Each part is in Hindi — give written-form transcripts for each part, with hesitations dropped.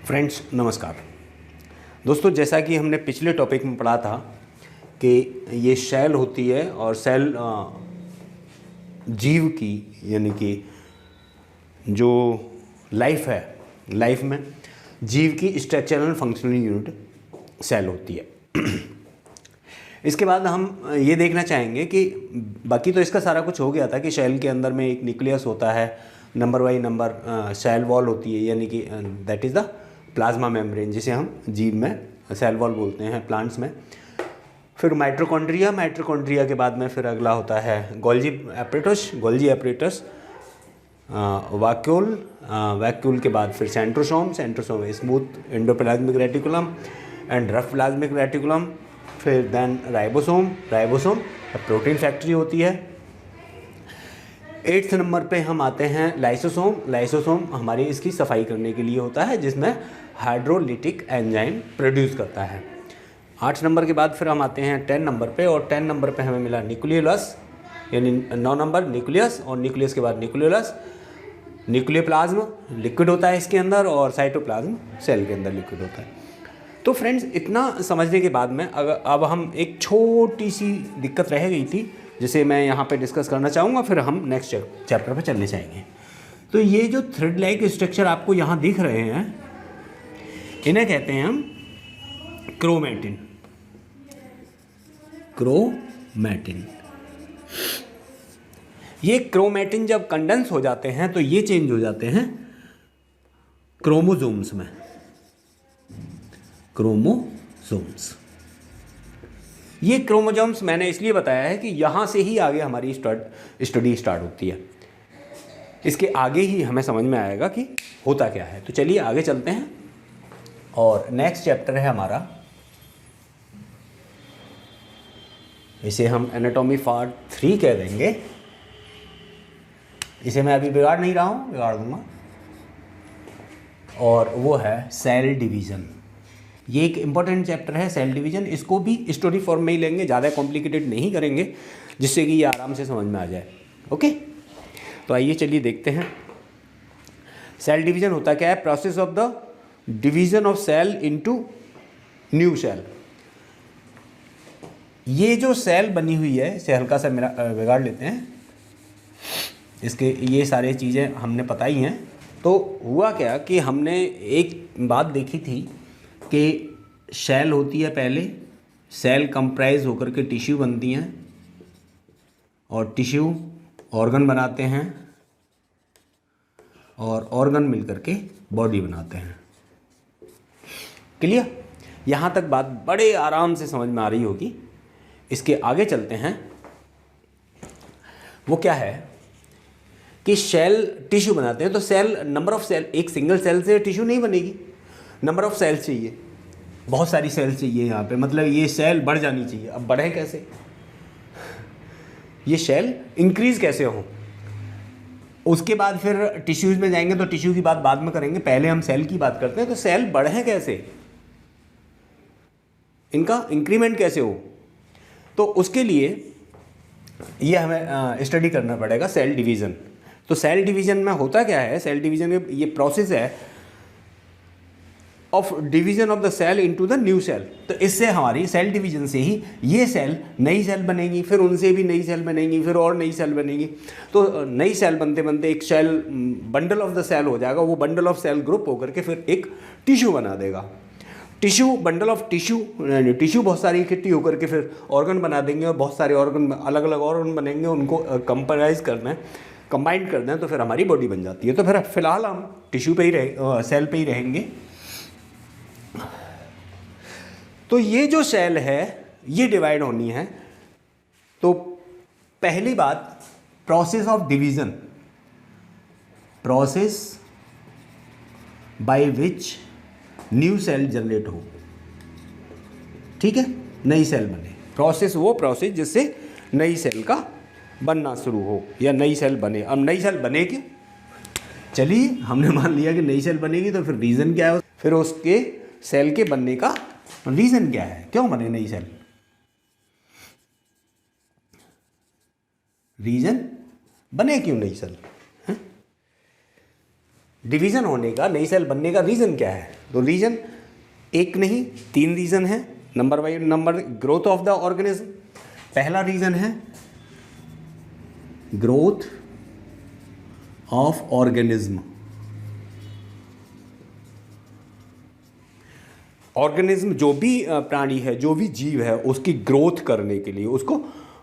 फ्रेंड्स नमस्कार। दोस्तों, जैसा कि हमने पिछले टॉपिक में पढ़ा था कि ये सेल होती है और सेल जीव की यानी कि जो लाइफ है, लाइफ में जीव की structural and functional unit cell होती है। इसके बाद हम ये देखना चाहेंगे कि बाकी तो इसका सारा कुछ हो गया था कि सेल के अंदर में एक न्यूक्लियस होता है, number by number cell wall होती है, यानी कि that is the plasma membrane, जिसे हम जीव में सेल वॉल बोलते हैं, प्लांट्स में। फिर माइटोकॉन्ड्रिया, माइटोकॉन्ड्रिया के बाद में फिर अगला होता है गोल्जी एपरेटस, वैक्यूल, वैक्यूल के बाद फिर centrosome smooth endoplasmic reticulum and rough plasmic reticulum, फिर देन राइबोसोम प्रोटीन फैक्ट्री होती है। 8th नंबर पे हम आते हैं लाइसोसोम हमारी इसकी सफाई करने के लिए होता है, जिसमें हाइड्रोलिटिक एंजाइम प्रोड्यूस करता है। 8 नंबर के बाद फिर हम आते हैं 10 नंबर पे, और 10 नंबर पे हमें मिला न्यूक्लियोलस, यानी 9 नंबर न्यूक्लियस, और न्यूक्लियस के बाद न्यूक्लियोलस। न्यूक्लियोप्लाज्म लिक्विड होता है इसके अंदर, और साइटोप्लाज्म सेल के अंदर लिक्विड होता है। तो फ्रेंड्स, इतना समझने के बाद में अब हम एक छोटी सी दिक्कत रह गई थी जिसे मैं यहाँ पे डिस्कस करना चाहूँगा, फिर हम नेक्स्ट चैप्टर पे चलने चाहेंगे। तो ये जो थ्रेड लाइक स्ट्रक्चर आपको यहाँ दिख रहे हैं, इन्हें कहते हैं हम क्रोमैटिन। ये क्रोमैटिन जब कंडेंस हो जाते हैं तो ये चेंज हो जाते हैं क्रोमोसोम्स में। ये क्रोमोसोम्स मैंने इसलिए बताया है कि यहाँ से ही आगे हमारी स्टडी स्टार्ट होती है। इसके आगे ही हमें समझ में आएगा कि होता क्या है। तो चलिए आगे चलते हैं, और नेक्स्ट चैप्टर है हमारा, इसे हम एनाटॉमी पार्ट 3 कह देंगे। इसे मैं अभी बिगाड़ नहीं रहा हूँ, बिगाड़ दूंगा, और वो है सेल डिवीज़न। ये एक इम्पॉर्टेंट चैप्टर है सेल डिवीज़न। इसको भी स्टोरी फॉर्म में ही लेंगे, ज़्यादा कॉम्प्लिकेटेड नहीं करेंगे, जिससे कि ये आराम से समझ में आ जाए। ओके, तो आइए चलिए देखते हैं सेल डिवीज़न होता क्या है। Process of the division of cell into new cell. ये जो सेल बनी हुई है, इसे हल्का सा मेरा बिगाड़ लेते हैं, इसके ये सारे चीज़ें हमने बताई हैं। तो हुआ क्या कि हमने एक बात देखी थी कि सेल होती है, पहले सेल कंप्राइज होकर के टिश्यू बनती हैं, और टिश्यू ऑर्गन बनाते हैं, और ऑर्गन मिलकर के बॉडी बनाते हैं। क्लियर? यहाँ तक बात बड़े आराम से समझ में आ रही होगी। इसके आगे चलते हैं। वो क्या है कि सेल टिश्यू बनाते हैं, तो सेल नंबर ऑफ सेल, एक सिंगल सेल से टिश्यू नहीं बनेगी, नंबर ऑफ सेल चाहिए, बहुत सारी सेल चाहिए यहाँ पे। मतलब ये सेल बढ़ जानी चाहिए। अब बढ़े कैसे? ये सेल इंक्रीज कैसे हो? उसके बाद फिर टिश्यूज में जाएंगे, तो टिश्यू की बात बाद में करेंगे, पहले हम सेल की बात करते हैं। तो सेल बढ़े कैसे, इनका इंक्रीमेंट कैसे हो, तो उसके लिए ये हमें स्टडी करना पड़ेगा सेल डिवीज़न। तो सेल डिवीज़न में होता क्या है, सेल डिवीज़न में ये प्रोसेस है of division of the cell into the new cell. तो इससे हमारी सेल डिवीज़न से ही ये सेल नई सेल बनेगी, फिर उनसे भी नई सेल बनेगी, फिर और नई सेल बनेगी। तो नई सेल बनते बनते एक cell bundle of the cell हो जाएगा। वो बंडल ऑफ सेल ग्रुप होकर के फिर एक टिश्यू बना देगा। टिश्यू, बंडल ऑफ टिश्यू बहुत सारी इकट्ठी होकर के फिर ऑर्गन बना देंगे, और बहुत सारे ऑर्गन, अलग अलग ऑर्गन बनेंगे, उनको कंप्राइज करना है, कंबाइन करना है, तो फिर हमारी बॉडी बन जाती है। तो फिर फिलहाल हम टिश्यू पे ही सेल पे ही रहेंगे। तो ये जो सेल है ये डिवाइड होनी है। तो पहली बात, process of division, process by which new sale generate हो। ठीक है, नई सेल बने। प्रोसेस, वो प्रोसेस जिससे नई सेल का बनना शुरू हो, या नई सेल बने। अब नई सेल बने क्यों? चलिए, हमने मान लिया कि नई सेल बनेगी, तो फिर रीज़न क्या है, फिर उसके सेल के बनने का रीज़न क्या है, क्यों बने नई सेल, रीज़न बने क्यों नई सेल है? डिवीज़न होने का, नई सेल बनने का रीज़न क्या है? तो रीज़न एक नहीं 3 रीज़न है, number by number. Growth of the organism, पहला रीज़न है ग्रोथ ऑफ ऑर्गेनिज्म। ऑर्गेनिज्म जो भी प्राणी है, जो भी जीव है, उसकी ग्रोथ करने के लिए, उसको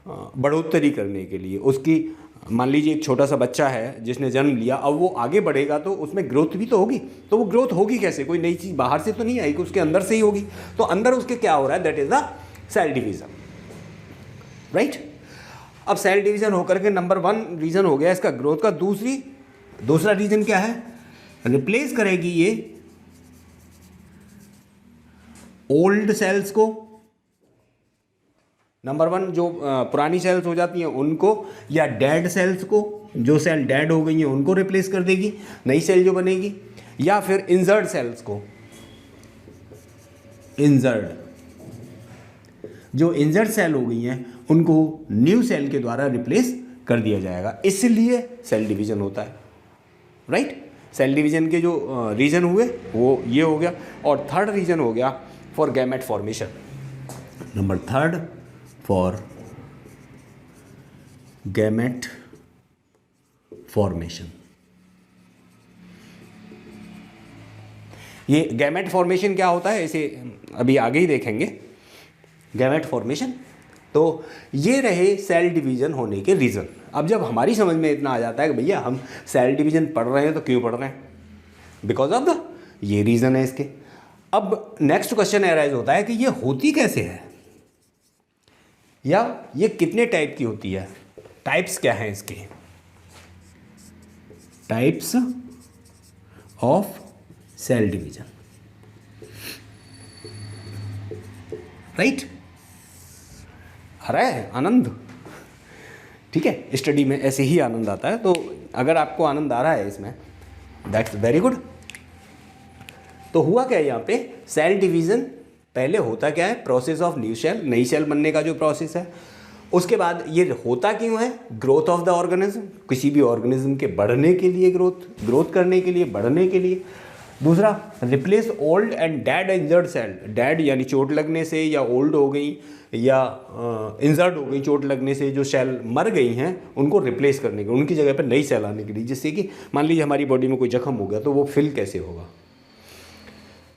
बढ़ोतरी करने के लिए, उसकी, मान लीजिए एक छोटा सा बच्चा है जिसने जन्म लिया, अब वो आगे बढ़ेगा तो उसमें ग्रोथ भी तो होगी। तो वो ग्रोथ होगी कैसे? कोई नई चीज़ बाहर से तो नहीं आएगी, उसके अंदर से ही होगी। तो अंदर उसके क्या हो रहा है? That is the cell division, right. अब सेल डिवीज़न होकर के नंबर 1 रीज़न हो गया इसका ग्रोथ का। दूसरा रीज़न क्या है? रिप्लेस करेगी ये ओल्ड सेल्स को। नंबर 1 जो पुरानी सेल्स हो जाती हैं उनको, या डेड सेल्स को, जो सेल डेड हो गई हैं उनको रिप्लेस कर देगी नई सेल जो बनेगी, या फिर इंजर्ड सेल्स को, जो इंजर्ड सेल हो गई हैं उनको न्यू सेल के द्वारा रिप्लेस कर दिया जाएगा। इसलिए सेल डिवीज़न होता है, राइट। सेल डिवीज़न के जो रीज़न हुए वो ये हो गया। और थर्ड रीज़न हो गया for gamete formation. Number 3 for gamete formation. ये गैमेट फॉर्मेशन क्या होता है इसे अभी आगे ही देखेंगे। गैमेट फॉर्मेशन, तो ये रहे सेल डिवीज़न होने के रीज़न। अब जब हमारी समझ में इतना आ जाता है कि भैया हम सेल डिवीज़न पढ़ रहे हैं तो क्यों पढ़ रहे हैं? बिकॉज ऑफ द ये रीज़न है इसके। अब नेक्स्ट क्वेश्चन एराइज होता है कि ये होती कैसे है, या ये कितने टाइप की होती है, टाइप्स क्या हैं इसके, types of cell division, right. आ रहा है आनंद? ठीक है, स्टडी में ऐसे ही आनंद आता है। तो अगर आपको आनंद आ रहा है इसमें, दैट्स वेरी गुड। तो हुआ क्या है यहाँ पे? सेल डिवीज़न पहले होता क्या है? प्रोसेस ऑफ न्यू सेल, नई सेल बनने का जो प्रोसेस है। उसके बाद ये होता क्यों है? ग्रोथ ऑफ द ऑर्गेनिज्म, किसी भी ऑर्गेनिज्म के बढ़ने के लिए, ग्रोथ करने के लिए, बढ़ने के लिए। दूसरा, replace old and dead injured cell. Dead यानी चोट लगने से, या ओल्ड हो गई या इंजर्ड हो गई चोट लगने से, जो सेल मर गई हैं उनको रिप्लेस करने के, उनकी जगह पर नई सेल आने के लिए। जिससे कि मान लीजिए हमारी बॉडी में कोई जख्म हो गया तो वो फिल कैसे होगा,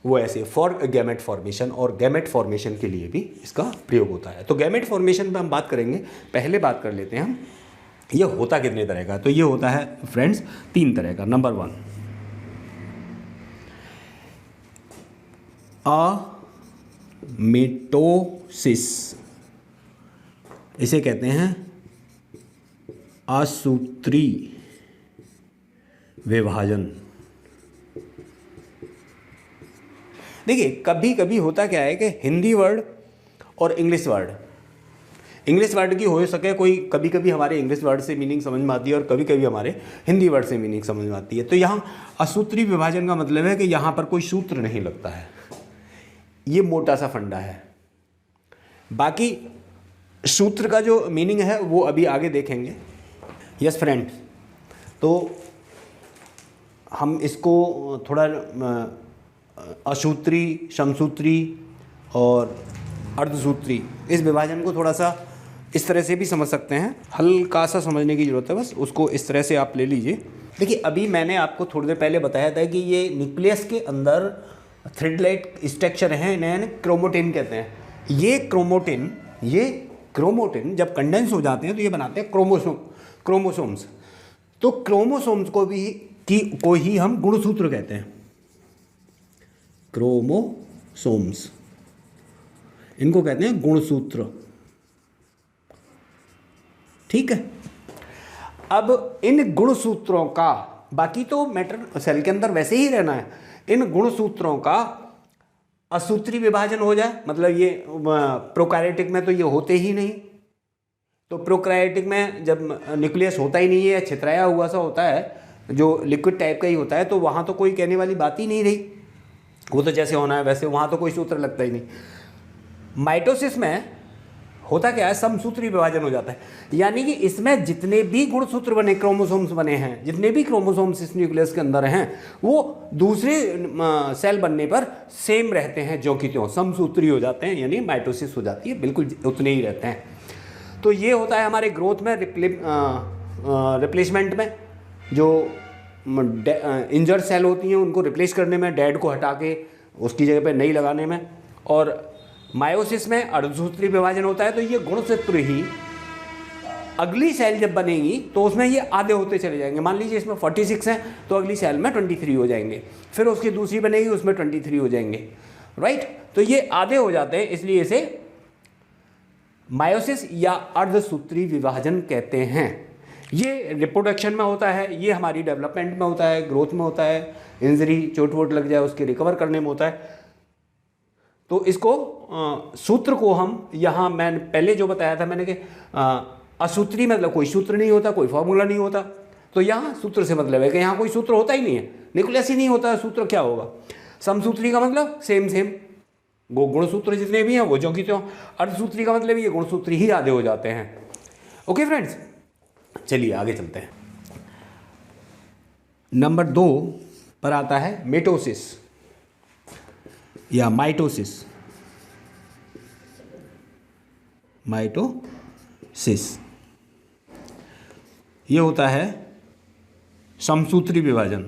वो ऐसे फॉर गैमेट फॉर्मेशन। और गैमेट फॉर्मेशन के लिए भी इसका प्रयोग होता है। तो गैमेट फॉर्मेशन पर हम बात करेंगे। पहले बात कर लेते हैं हम ये होता कितने तरह का। तो ये होता है फ्रेंड्स 3 तरह का। नंबर 1, अमीटोसिस, इसे कहते हैं असूत्री विभाजन। देखिए कभी कभी होता क्या है कि हिंदी वर्ड और इंग्लिश वर्ड की हो सके कोई, कभी कभी हमारे इंग्लिश वर्ड से मीनिंग समझ में आती है और कभी कभी हमारे हिंदी वर्ड से मीनिंग समझ में आती है। तो यहाँ असूत्री विभाजन का मतलब है कि यहाँ पर कोई सूत्र नहीं लगता है। ये मोटा सा फंडा है। बाकी सूत्र का जो मीनिंग है वो अभी आगे देखेंगे। यस फ्रेंड्स, तो हम इसको थोड़ा असूत्री, समसूत्री और अर्धसूत्री, इस विभाजन को थोड़ा सा इस तरह से भी समझ सकते हैं। हल्का सा समझने की ज़रूरत है बस, उसको इस तरह से आप ले लीजिए। देखिए अभी मैंने आपको थोड़ी देर पहले बताया था कि ये न्यूक्लियस के अंदर थ्रेड लाइक स्ट्रक्चर है, इन्हें क्रोमोटिन कहते हैं। ये क्रोमोटिन जब कंडेंस हो जाते हैं तो ये बनाते हैं क्रोमोसोम्स। तो क्रोमोसोम्स को ही हम गुणसूत्र कहते हैं। क्रोमोसोम्स, इनको कहते हैं गुणसूत्र, ठीक है। अब इन गुणसूत्रों का, बाकी तो मैटर सेल के अंदर वैसे ही रहना है, इन गुणसूत्रों का असूत्री विभाजन हो जाए, मतलब ये प्रोकैरियोटिक में तो ये होते ही नहीं। तो प्रोकैरियोटिक में जब न्यूक्लियस होता ही नहीं है, छितराया हुआ सा होता है, जो लिक्विड टाइप का ही होता है, तो वहाँ तो कोई कहने वाली बात ही नहीं रही, वो तो जैसे होना है वैसे, वहाँ तो कोई सूत्र लगता ही नहीं। माइटोसिस में होता क्या है, समसूत्री विभाजन हो जाता है, यानी कि इसमें जितने भी गुणसूत्र बने, क्रोमोसोम्स बने हैं, जितने भी क्रोमोसोम्स इस न्यूक्लियस के अंदर हैं, वो दूसरे सेल बनने पर सेम रहते हैं, जो कि त्यों समसूत्री हो जाते हैं, यानी माइटोसिस हो जाती है, बिल्कुल उतने ही रहते हैं। तो ये होता है हमारे ग्रोथ में, रिप्लेसमेंट में, जो इंजर्ड सेल होती हैं उनको रिप्लेस करने में, डेड को हटा के उसकी जगह पे नई लगाने में। और मायोसिस में अर्धसूत्री विभाजन होता है, तो ये गुणसूत्र ही अगली सेल जब बनेगी तो उसमें ये आधे होते चले जाएंगे। मान लीजिए इसमें 46 हैं तो अगली सेल में 23 हो जाएंगे, फिर उसकी दूसरी बनेगी उसमें 23 हो जाएंगे, राइट। तो ये आधे हो जाते हैं, इसलिए इसे मायोसिस या अर्धसूत्री विभाजन कहते हैं। ये रिप्रोडक्शन में होता है, ये हमारी डेवलपमेंट में होता है, ग्रोथ में होता है, इंजरी चोट वोट लग जाए उसके रिकवर करने में होता है। तो इसको सूत्र को हम यहाँ, मैंने पहले जो बताया था मैंने कि असूत्री मतलब कोई सूत्र नहीं होता, कोई फॉर्मूला नहीं होता, तो यहाँ सूत्र से मतलब है कि यहाँ कोई सूत्र होता ही नहीं है, न्यूक्लियस ही नहीं होता, सूत्र क्या होगा। समसूत्री का मतलब सेम गुणसूत्र जितने भी हैं वो जो कि त्यों। अर्धसूत्री का मतलब ये गुणसूत्र ही आधे हो जाते हैं। ओके फ्रेंड्स, चलिए आगे चलते हैं। नंबर 2 पर आता है मिटोसिस या माइटोसिस। माइटोसिस ये होता है समसूत्री विभाजन,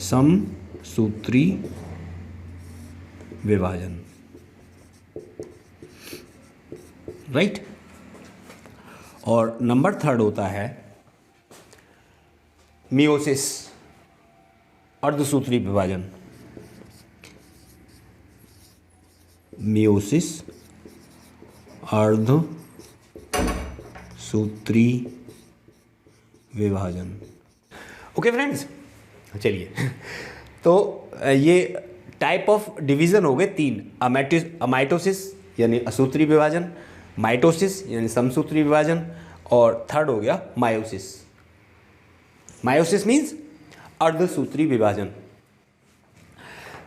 समसूत्री विभाजन, राइट। और नंबर 3 होता है मियोसिस, अर्धसूत्री विभाजन। मियोसिस अर्धसूत्री विभाजन। ओके फ्रेंड्स, चलिए तो ये टाइप ऑफ डिवीज़न हो गए 3, अमाइटोसिस यानी असूत्री विभाजन, माइटोसिस यानी समसूत्री विभाजन, और थर्ड हो गया मायोसिस। मायोसिस मीन्स अर्धसूत्री विभाजन।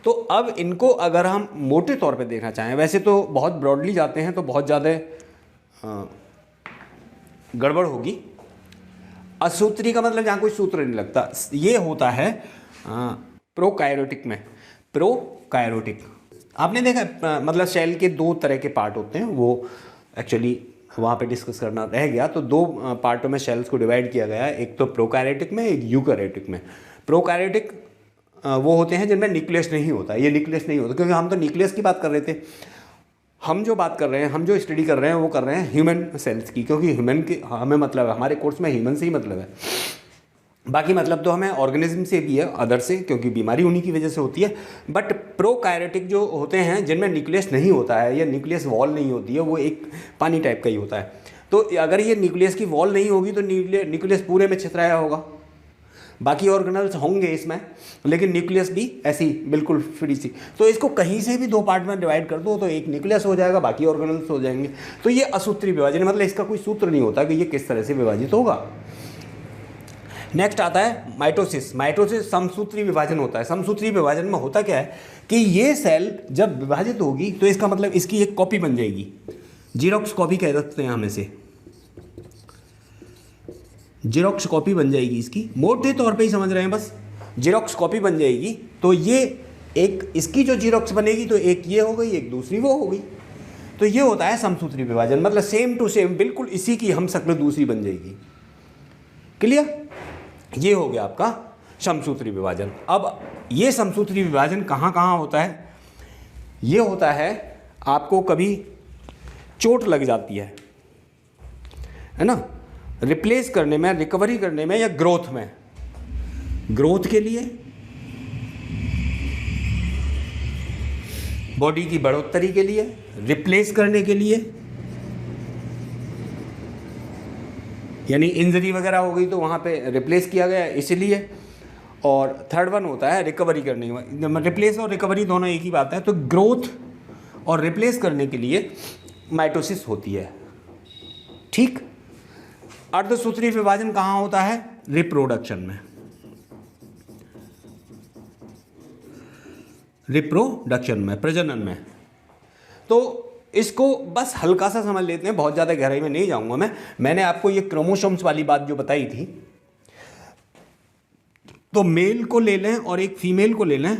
तो अब इनको अगर हम मोटे तौर पे देखना चाहें, वैसे तो बहुत ब्रॉडली जाते हैं तो बहुत ज़्यादा गड़बड़ होगी। असूत्री का मतलब जहाँ कोई सूत्र नहीं लगता, ये होता है प्रोकायरोटिक में। प्रोकायरोटिक आपने देखा, मतलब सेल के 2 तरह के पार्ट होते हैं, वो एक्चुअली वहाँ पे डिस्कस करना रह गया। तो 2 पार्टों में सेल्स को डिवाइड किया गया है, एक तो प्रोकायरोटिक में, एक यूकैरियोटिक में। प्रोकायरोटिक वो होते हैं जिनमें न्यूक्लियस नहीं होता। ये न्यूक्लियस नहीं होता क्योंकि हम तो न्यूक्लियस की बात कर रहे थे। हम जो बात कर रहे हैं, हम जो स्टडी कर रहे हैं वो कर रहे हैं ह्यूमन सेल्स की, क्योंकि ह्यूमन की हमें मतलब है, हमारे कोर्स में ह्यूमन से ही मतलब है। बाकी मतलब तो हमें ऑर्गेनिज्म से भी है, अदर से, क्योंकि बीमारी उन्हीं की वजह से होती है। बट प्रोकायरोटिक जो होते हैं जिनमें न्यूक्लियस नहीं होता है या न्यूक्लियस वॉल नहीं होती है, वो एक पानी टाइप का ही होता है। तो अगर ये न्यूक्लियस की वॉल नहीं होगी तो न्यूक्लियस पूरे में छितराया होगा। बाकी ऑर्गेनल्स होंगे इसमें, लेकिन न्यूक्लियस भी ऐसी बिल्कुल फ्री सी। तो इसको कहीं से भी 2 पार्ट में डिवाइड कर दो तो एक न्यूक्लियस हो जाएगा, बाकी ऑर्गेनल्स हो जाएंगे। तो ये असूत्री विभाजन, मतलब इसका कोई सूत्र नहीं होता कि ये किस तरह से विभाजित होगा। नेक्स्ट आता है माइटोसिस। माइटोसिस समसूत्री विभाजन होता है। समसूत्री विभाजन में होता क्या है कि ये सेल जब विभाजित होगी तो इसका मतलब इसकी एक कॉपी बन जाएगी, जीरोक्स कॉपी कह सकते हैं हम इसे, जीरोक्स कॉपी बन जाएगी इसकी, मोटे तौर पे ही समझ रहे हैं बस, जीरोक्स कॉपी बन जाएगी। तो ये एक इसकी जो जीरोक्स बनेगी तो एक ये हो गई, एक दूसरी वो हो गई। तो ये होता है समसूत्री विभाजन, मतलब सेम टू सेम बिल्कुल इसी की हम शक्ल दूसरी बन जाएगी। क्लियर? ये हो गया आपका समसूत्री विभाजन। अब ये समसूत्री विभाजन कहाँ कहाँ होता है? ये होता है आपको कभी चोट लग जाती है ना, रिप्लेस करने में, रिकवरी करने में, या ग्रोथ में। ग्रोथ के लिए, बॉडी की बढ़ोतरी के लिए, रिप्लेस करने के लिए, यानी इंजरी वगैरह हो गई तो वहाँ पे रिप्लेस किया गया इसलिए। और थर्ड वन होता है रिकवरी करने में। रिप्लेस और रिकवरी दोनों एक ही बात है। तो ग्रोथ और रिप्लेस करने के लिए माइटोसिस होती है। ठीक। अर्धसूत्री विभाजन कहाँ होता है? रिप्रोडक्शन में। रिप्रोडक्शन में, प्रजनन में। तो इसको बस हल्का सा समझ लेते हैं, बहुत ज़्यादा गहराई में नहीं जाऊंगा मैंने आपको ये क्रोमोसोम्स वाली बात जो बताई थी, तो मेल को ले लें और एक फीमेल को ले लें।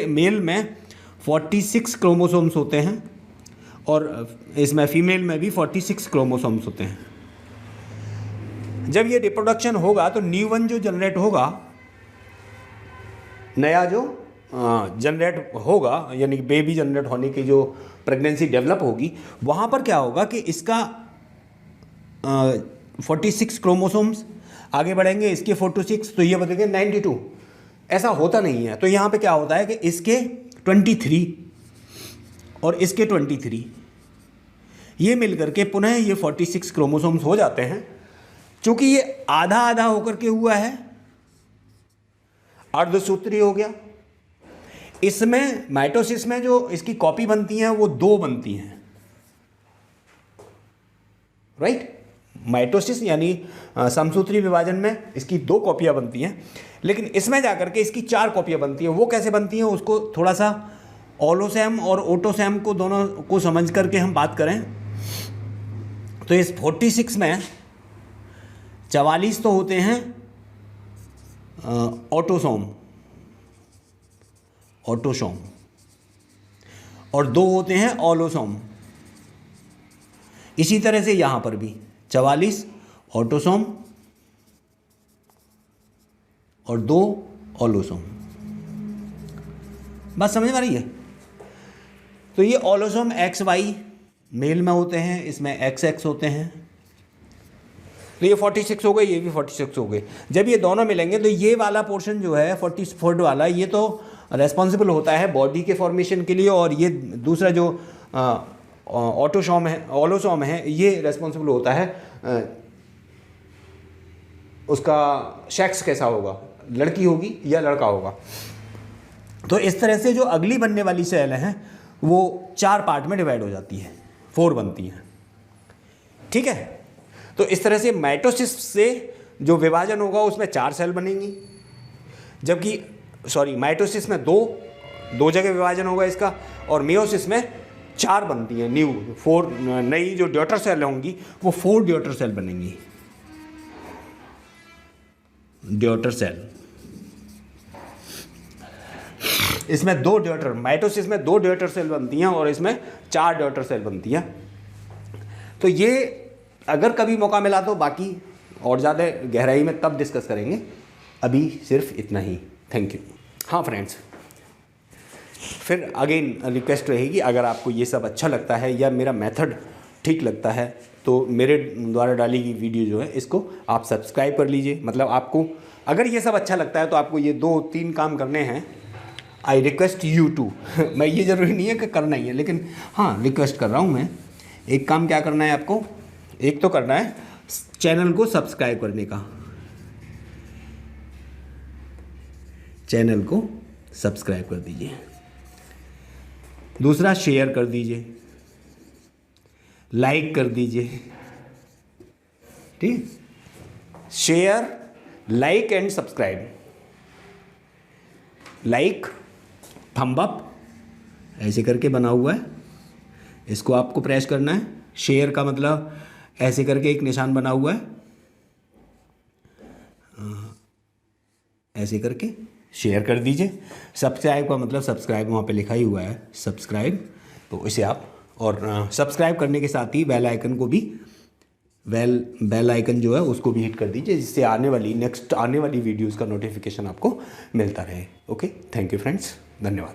मेल में 46 क्रोमोसोम्स होते हैं और इसमें फीमेल में भी 46 क्रोमोसोम्स होते हैं। जब ये रिप्रोडक्शन होगा तो न्यू वन जो जनरेट होगा, नया जो जनरेट होगा, यानी बेबी जनरेट होने की जो प्रेगनेंसी डेवलप होगी, वहाँ पर क्या होगा कि इसका 46 क्रोमोसोम्स आगे बढ़ेंगे, इसके 46, तो ये बदलेंगे 92। ऐसा होता नहीं है। तो यहाँ पे क्या होता है कि इसके 23 और इसके 23 ये मिल करके पुनः ये 46 क्रोमोसोम्स हो जाते हैं। चूँकि ये आधा आधा होकर के हुआ है, अर्धसूत्री हो गया। इसमें माइटोसिस में जो इसकी कॉपी बनती हैं वो 2 बनती हैं, राइट। माइटोसिस यानी समसूत्री विभाजन में इसकी 2 कॉपियां बनती हैं, लेकिन इसमें जाकर के इसकी 4 कॉपियां बनती हैं। वो कैसे बनती हैं उसको थोड़ा सा ओलोसैम और ओटोसैम को दोनों को समझ करके हम बात करें तो इस 46 में 44 तो होते हैं ऑटोसोम और 2 होते हैं ओलोसोम। इसी तरह से यहाँ पर भी 44 ऑटोसोम और 2 ओलोसोम। बात समझ में आ रही है? तो ये ओलोसोम XY मेल में होते हैं, इसमें XX होते हैं। तो ये 46 हो गए, ये भी 46 हो गए। जब ये दोनों मिलेंगे तो ये वाला पोर्शन जो है 44 वाला, ये तो रेस्पॉन्सिबल होता है बॉडी के फॉर्मेशन के लिए, और ये दूसरा जो ऑटोसोम है, ओलोसोम है, ये रेस्पॉन्सिबल होता है उसका सेक्स कैसा होगा, लड़की होगी या लड़का होगा। तो इस तरह से जो अगली बनने वाली सेल हैं वो 4 पार्ट में डिवाइड हो जाती है, 4 बनती हैं, ठीक है। तो इस तरह से माइटोसिस से जो विभाजन होगा उसमें 4 सेल बनेंगी, जबकि माइटोसिस में 2 जगह विभाजन होगा इसका, और मियोसिस में 4 बनती हैं, 4 नई जो डॉटर सेल होंगी वो 4 डॉटर सेल बनेंगी। डॉटर सेल इसमें 2 डॉटर, माइटोसिस में 2 डॉटर सेल बनती हैं और इसमें 4 डॉटर सेल बनती हैं। तो ये अगर कभी मौका मिला तो बाकी और ज़्यादा गहराई में तब डिस्कस करेंगे, अभी सिर्फ इतना ही। Thank you. हाँ फ्रेंड्स, फिर अगेन रिक्वेस्ट रहेगी, अगर आपको ये सब अच्छा लगता है या मेरा मेथड ठीक लगता है तो मेरे द्वारा डाली गई वीडियो जो है इसको आप सब्सक्राइब कर लीजिए। मतलब आपको अगर ये सब अच्छा लगता है तो आपको ये 2-3 काम करने हैं। आई रिक्वेस्ट यू टू मैं ये ज़रूरी नहीं है कि करना ही है, लेकिन हाँ रिक्वेस्ट कर रहा हूँ मैं। एक काम क्या करना है आपको, एक तो करना है चैनल को सब्सक्राइब करने का, चैनल को सब्सक्राइब कर दीजिए। दूसरा शेयर कर दीजिए, लाइक कर दीजिए, ठीक। Share, like and subscribe. Like thumb up ऐसे करके बना हुआ है, इसको आपको प्रेस करना है। शेयर का मतलब ऐसे करके एक निशान बना हुआ है, ऐसे करके शेयर कर दीजिए। सब्सक्राइब का मतलब सब्सक्राइब वहाँ पे लिखा ही हुआ है सब्सक्राइब, तो इसे आप और सब्सक्राइब करने के साथ ही बेल आइकन को भी बेल आइकन जो है उसको भी हिट कर दीजिए, जिससे नेक्स्ट आने वाली वीडियोस का नोटिफिकेशन आपको मिलता रहे। ओके, थैंक यू फ्रेंड्स, धन्यवाद।